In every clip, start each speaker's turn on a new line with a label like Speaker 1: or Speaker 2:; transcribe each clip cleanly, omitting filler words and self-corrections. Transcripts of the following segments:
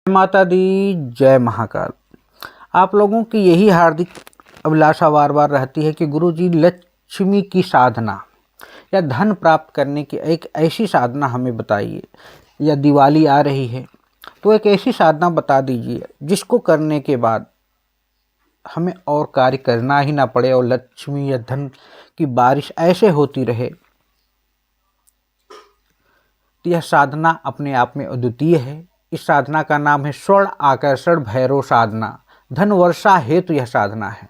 Speaker 1: माता दी, जय महाकाल। आप लोगों की यही हार्दिक अभिलाषा बार बार रहती है कि गुरुजी लक्ष्मी की साधना या धन प्राप्त करने की एक ऐसी साधना हमें बताइए। या दिवाली आ रही है तो एक ऐसी साधना बता दीजिए जिसको करने के बाद हमें और कार्य करना ही ना पड़े और लक्ष्मी या धन की बारिश ऐसे होती रहे। यह साधना अपने आप में अद्वितीय है। इस साधना का नाम है स्वर्ण आकर्षण भैरव साधना। धन वर्षा हेतु यह साधना है।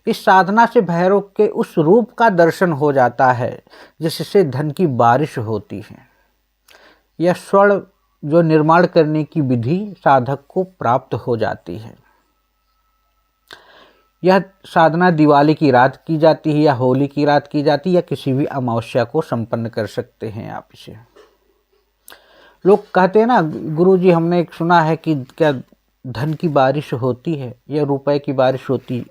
Speaker 1: इस साधना से भैरव के उस रूप का दर्शन हो जाता है जिससे धन की बारिश होती है। यह स्वर्ण जो निर्माण करने की विधि साधक को प्राप्त हो जाती है। यह साधना दिवाली की रात की जाती है या होली की रात की जाती है या किसी भी अमावस्या को संपन्न कर सकते हैं आप इसे। लोग कहते हैं ना, गुरुजी हमने एक सुना है कि क्या धन की बारिश होती है या रुपए की बारिश होती है।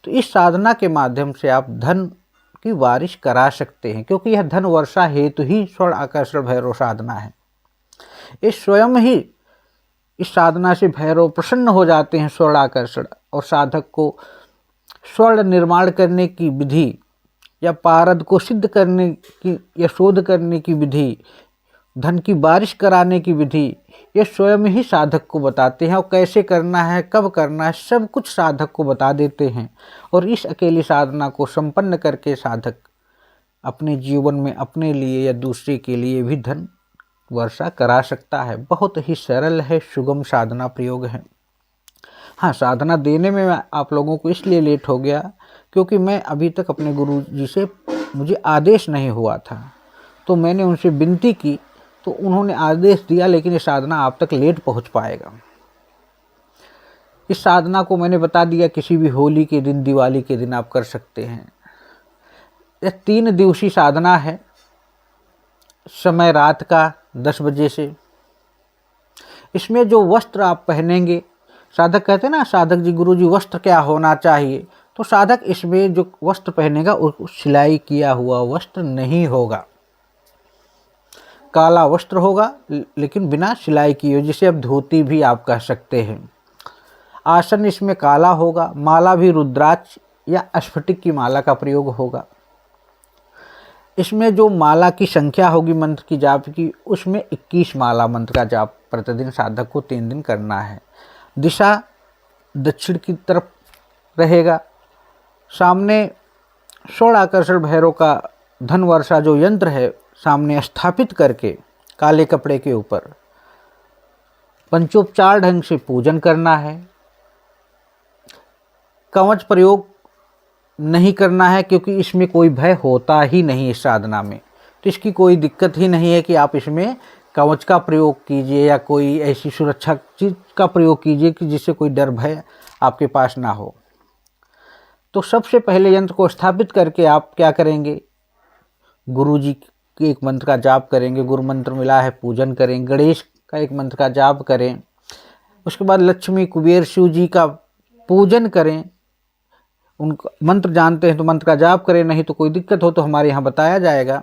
Speaker 1: तो इस साधना के माध्यम से आप धन की बारिश करा सकते हैं, क्योंकि यह धन वर्षा हेतु ही स्वर्ण आकर्षण भैरव साधना है। इस स्वयं ही इस साधना से भैरव प्रसन्न हो जाते हैं स्वर्ण आकर्षण, और साधक को स्वर्ण निर्माण करने की विधि या पारद को सिद्ध करने की या शोध करने की विधि, धन की बारिश कराने की विधि, ये स्वयं ही साधक को बताते हैं। और कैसे करना है, कब करना है, सब कुछ साधक को बता देते हैं। और इस अकेली साधना को संपन्न करके साधक अपने जीवन में अपने लिए या दूसरे के लिए भी धन वर्षा करा सकता है। बहुत ही सरल है, सुगम साधना प्रयोग है। हाँ, साधना देने में आप लोगों को इसलिए लेट हो गया क्योंकि मैं अभी तक अपने गुरु जी से मुझे आदेश नहीं हुआ था। तो मैंने उनसे विनती की तो उन्होंने आदेश दिया, लेकिन ये साधना आप तक लेट पहुंच पाएगा। इस साधना को मैंने बता दिया किसी भी होली के दिन, दिवाली के दिन आप कर सकते हैं। यह 3 दिवसीय साधना है। समय रात का 10 बजे से। इसमें जो वस्त्र आप पहनेंगे, साधक कहते हैं ना, साधक जी गुरुजी वस्त्र क्या होना चाहिए, तो साधक इसमें जो वस्त्र पहनेगा वो सिलाई किया हुआ वस्त्र नहीं होगा। काला वस्त्र होगा लेकिन बिना सिलाई किए, जिसे अब धोती भी आप कह सकते हैं। आसन इसमें काला होगा। माला भी रुद्राक्ष या स्फटिक की माला का प्रयोग होगा। इसमें जो माला की संख्या होगी मंत्र की जाप की, उसमें 21 माला मंत्र का जाप प्रतिदिन साधक को 3 दिन करना है। दिशा दक्षिण की तरफ रहेगा। सामने स्वर्ण आकर्षण भैरव का धन वर्षा जो यंत्र है सामने स्थापित करके काले कपड़े के ऊपर पंचोपचार ढंग से पूजन करना है। कवच प्रयोग नहीं करना है क्योंकि इसमें कोई भय होता ही नहीं इस साधना में। तो इसकी कोई दिक्कत ही नहीं है कि आप इसमें कवच का प्रयोग कीजिए या कोई ऐसी सुरक्षा चीज का प्रयोग कीजिए कि जिससे कोई डर भय आपके पास ना हो। तो सबसे पहले यंत्र को स्थापित करके आप क्या करेंगे, गुरुजी के एक मंत्र का जाप करेंगे। गुरु मंत्र मिला है, पूजन करें। गणेश का एक मंत्र का जाप करें। उसके बाद लक्ष्मी, कुबेर, शिव जी का पूजन करें। उनका मंत्र जानते हैं तो मंत्र का जाप करें, नहीं तो कोई दिक्कत हो तो हमारे यहाँ बताया जाएगा।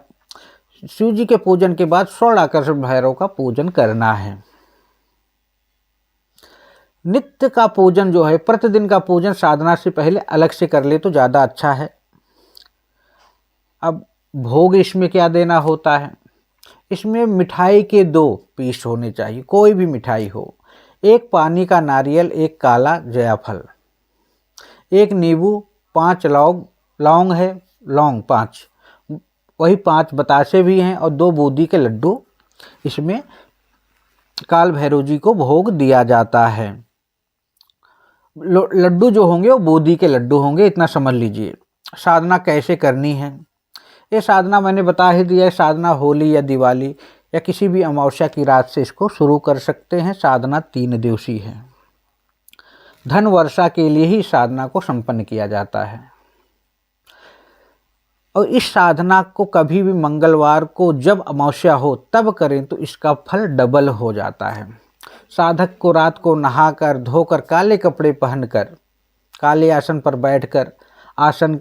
Speaker 1: शिव जी के पूजन के बाद स्वर्ण आकर्षण भैरव का पूजन करना है। नित्य का पूजन जो है, प्रतिदिन का पूजन साधना से पहले अलग से कर ले तो ज़्यादा अच्छा है। अब भोग इसमें क्या देना होता है, इसमें मिठाई के 2 पीस होने चाहिए, कोई भी मिठाई हो। 1 पानी का नारियल, 1 काला जयाफल, 1 नींबू, 5 लौंग है, लौंग 5, वही 5 बतासे भी हैं, और 2 बूंदी के लड्डू इसमें काल भैरव जी को भोग दिया जाता है। लड्डू जो होंगे वो बूंदी के लड्डू होंगे, इतना समझ लीजिए। साधना कैसे करनी है ये साधना मैंने बता ही दिया है। साधना होली या दिवाली या किसी भी अमावस्या की रात से इसको शुरू कर सकते हैं। साधना 3 दिवसीय है। धन वर्षा के लिए ही साधना को संपन्न किया जाता है। और इस साधना को कभी भी मंगलवार को जब अमावस्या हो तब करें तो इसका फल डबल हो जाता है। साधक को रात को नहाकर धोकर काले कपड़े पहनकर काले आसन पर बैठकर, आसन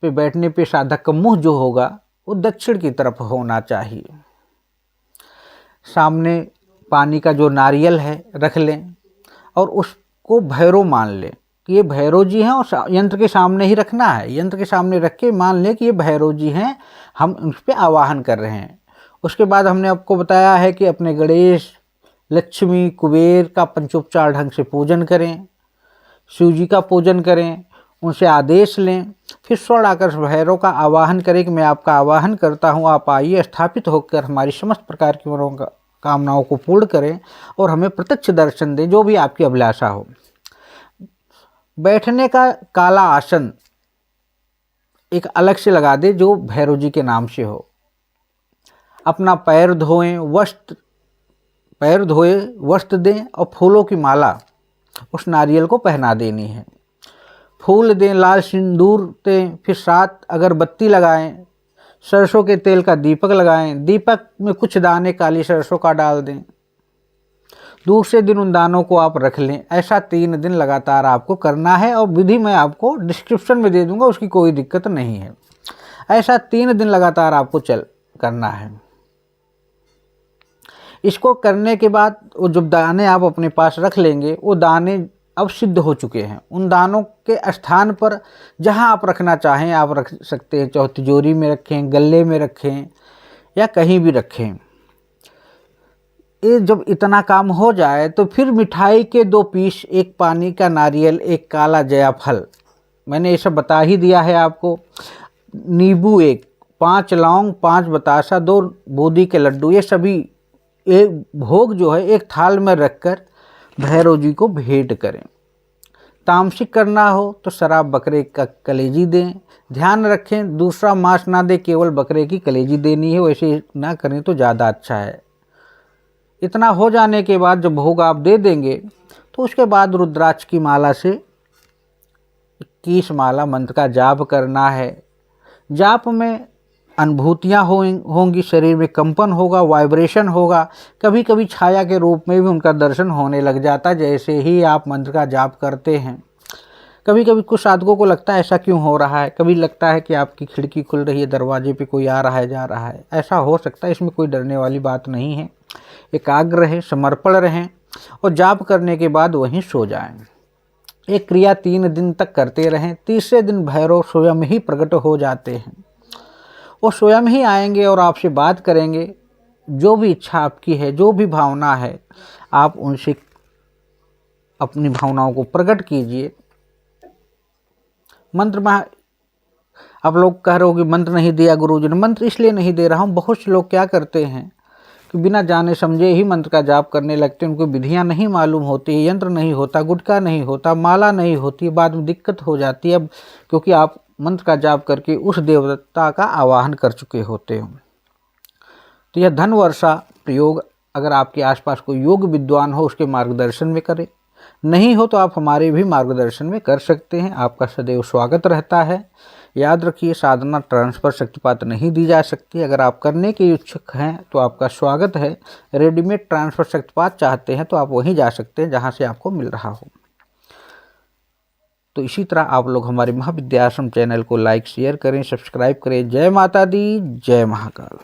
Speaker 1: पे बैठने पे साधक का मुंह जो होगा वो दक्षिण की तरफ होना चाहिए। सामने पानी का जो नारियल है रख लें और उसको भैरव मान लें कि ये भैरव जी हैं, और यंत्र के सामने ही रखना है। यंत्र के सामने रख के मान लें कि ये भैरव जी हैं, हम उस पर आवाहन कर रहे हैं। उसके बाद हमने आपको बताया है कि अपने गणेश, लक्ष्मी, कुबेर का पंचोपचार ढंग से पूजन करें, शिव जी का पूजन करें, उनसे आदेश लें, फिर स्वर्ण आकर भैरव का आवाहन करें कि मैं आपका आवाहन करता हूँ, आप आइए, स्थापित होकर हमारी समस्त प्रकार की कामनाओं को पूर्ण करें और हमें प्रत्यक्ष दर्शन दें, जो भी आपकी अभिलाषा हो। बैठने का काला आसन एक अलग से लगा दे जो भैरव जी के नाम से हो। अपना पैर धोएं, वस्त्र दें और फूलों की माला उस नारियल को पहना देनी है। फूल दें, लाल सिंदूर दें, फिर 7 अगरबत्ती लगाएं, सरसों के तेल का दीपक लगाएं, दीपक में कुछ दाने काली सरसों का डाल दें। दूसरे दिन उन दानों को आप रख लें। ऐसा 3 दिन लगातार आपको करना है और विधि मैं आपको डिस्क्रिप्शन में दे दूंगा, उसकी कोई दिक्कत नहीं है। ऐसा 3 दिन लगातार आपको करना है। इसको करने के बाद वो जो दाने आप अपने पास रख लेंगे, वो दाने अब सिद्ध हो चुके हैं। उन दानों के स्थान पर जहां आप रखना चाहें आप रख सकते हैं, चाहे तिजोरी में रखें, गले में रखें या कहीं भी रखें। ये जब इतना काम हो जाए तो फिर मिठाई के 2 पीस, 1 पानी का नारियल, 1 काला जयाफल, मैंने ये सब बता ही दिया है आपको, नींबू 1, 5 लौंग, 5 बतासा, 2 बूंदी के लड्डू, ये सभी एक भोग जो है एक थाल में रखकर भैरव जी को भेंट करें। तामसिक करना हो तो शराब बकरे का कलेजी दें। ध्यान रखें दूसरा मांस ना दे, केवल बकरे की कलेजी देनी है, वैसे ना करें तो ज़्यादा अच्छा है। इतना हो जाने के बाद जब भोग आप दे देंगे तो उसके बाद रुद्राक्ष की माला से 21 माला मंत्र का जाप करना है। जाप में अनुभूतियाँ होंगी, शरीर में कंपन होगा, वाइब्रेशन होगा, कभी कभी छाया के रूप में भी उनका दर्शन होने लग जाता है जैसे ही आप मंत्र का जाप करते हैं। कभी कभी कुछ साधकों को लगता है ऐसा क्यों हो रहा है, कभी लगता है कि आपकी खिड़की खुल रही है, दरवाजे पे कोई आ रहा है जा रहा है, ऐसा हो सकता है। इसमें कोई डरने वाली बात नहीं है। एकाग्र रहें, समर्पण रहें और जाप करने के बाद वहीं सो जाएं। एक क्रिया 3 दिन तक करते रहें। तीसरे दिन भैरव स्वयं ही प्रकट हो जाते हैं। वो स्वयं ही आएंगे और आपसे बात करेंगे। जो भी इच्छा आपकी है, जो भी भावना है, आप उनसे अपनी भावनाओं को प्रकट कीजिए। मंत्र में आप लोग कह रहे हो कि मंत्र नहीं दिया गुरुजी ने। मंत्र इसलिए नहीं दे रहा हूँ, बहुत से लोग क्या करते हैं कि बिना जाने समझे ही मंत्र का जाप करने लगते हैं। उनको विधियाँ नहीं मालूम होती, यंत्र नहीं होता, गुटका नहीं होता, माला नहीं होती, बाद में दिक्कत हो जाती है। क्योंकि आप मंत्र का जाप करके उस देवता का आवाहन कर चुके होते हो। तो यह धन वर्षा प्रयोग अगर आपके आसपास कोई योग विद्वान हो उसके मार्गदर्शन में करें, नहीं हो तो आप हमारे भी मार्गदर्शन में कर सकते हैं। आपका सदैव स्वागत रहता है। याद रखिए, साधना ट्रांसफर शक्तिपात नहीं दी जा सकती। अगर आप करने के इच्छुक हैं तो आपका स्वागत है। रेडीमेड ट्रांसफर शक्तिपात चाहते हैं तो आप वहीं जा सकते हैं जहां से आपको मिल रहा हो। तो इसी तरह आप लोग हमारे महाविद्याश्रम चैनल को लाइक शेयर करें, सब्सक्राइब करें। जय माता दी, जय महाकाल।